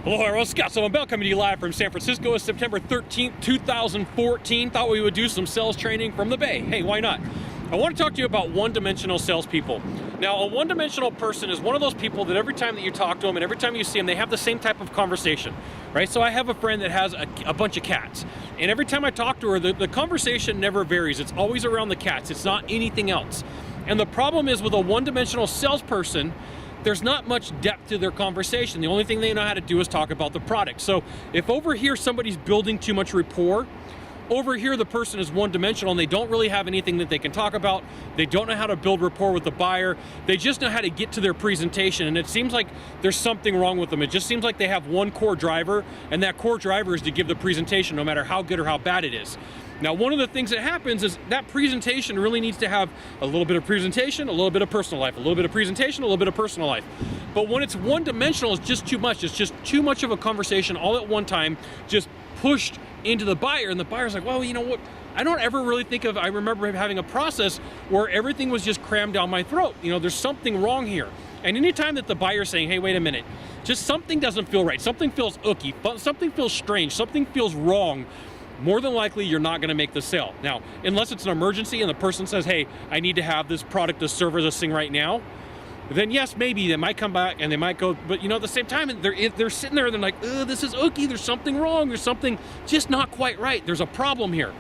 Hello everyone, Sylvan Bell coming to you live from San Francisco. It's September 13th, 2014. Thought we would do some sales training from the Bay. Hey, why not? I want to talk to you about one-dimensional salespeople. Now, a one-dimensional person is one of those people that every time that you talk to them and every time you see them, they have the same type of conversation, right? So I have a friend that has a bunch of cats. And every time I talk to her, the conversation never varies. It's always around the cats. It's not anything else. And the problem is with a one-dimensional salesperson, there's not much depth to their conversation. The only thing they know how to do is talk about the product. So if over here somebody's building too much rapport, over here the person is one-dimensional and they don't really have anything that they can talk about. They don't know how to build rapport with the buyer. They just know how to get to their presentation, and it seems like there's something wrong with them. It just seems like they have one core driver, and that core driver is to give the presentation no matter how good or how bad it is. Now, one of the things that happens is that presentation really needs to have a little bit of presentation, a little bit of personal life, a little bit of presentation, a little bit of personal life. But when it's one-dimensional, it's just too much. It's just too much of a conversation all at one time, just pushed into the buyer, and the buyer's like, well, you know what? I don't ever really think of, I remember having a process where everything was just crammed down my throat. You know, there's something wrong here. And anytime that the buyer's saying, hey, wait a minute, just something doesn't feel right, something feels ooky, something feels strange, something feels wrong, more than likely you're not going to make the sale. Now, unless it's an emergency and the person says, hey, I need to have this product to serve as this thing right now, then yes, maybe they might come back and they might go, but you know, at the same time, they're sitting there and they're like, oh, this is ooky, there's something wrong, there's something just not quite right, there's a problem here.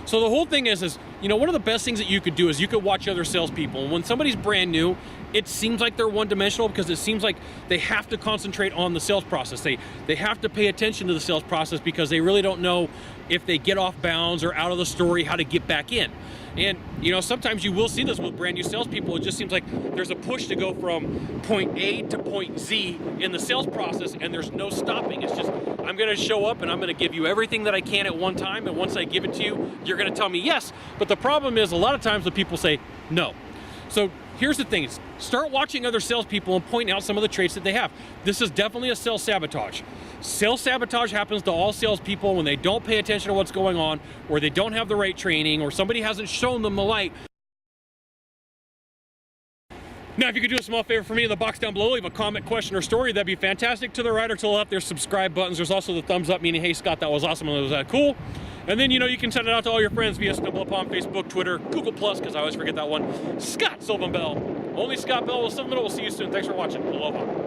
So the whole thing is, you know, one of the best things that you could do is you could watch other salespeople. And when somebody's brand new, it seems like they're one-dimensional because it seems like they have to concentrate on the sales process. They have to pay attention to the sales process because they really don't know if they get off bounds or out of the story, how to get back in. And, you know, sometimes you will see this with brand new salespeople. It just seems like there's a push to go from point A to point Z in the sales process, and there's no stopping. It's just, I'm going to show up and I'm going to give you everything that I can at one time, and once I give it to you, you're going to tell me yes. But the problem is a lot of times the people say no. So here's the thing, start watching other salespeople and point out some of the traits that they have. This is definitely a sales sabotage. Sales sabotage happens to all salespeople when they don't pay attention to what's going on, or they don't have the right training, or somebody hasn't shown them the light. Now, if you could do a small favor for me in the box down below, leave a comment, question, or story, that'd be fantastic. To the right or to the left, there's subscribe buttons. There's also the thumbs up, meaning, hey, Scott, that was awesome, and that was cool. And then, you know, you can send it out to all your friends via StumbleUpon, Facebook, Twitter, Google+, because I always forget that one. Scott Sylvan Bell. Only Scott Bell with Sylvan Bell. We'll see you soon. Thanks for watching. Aloha.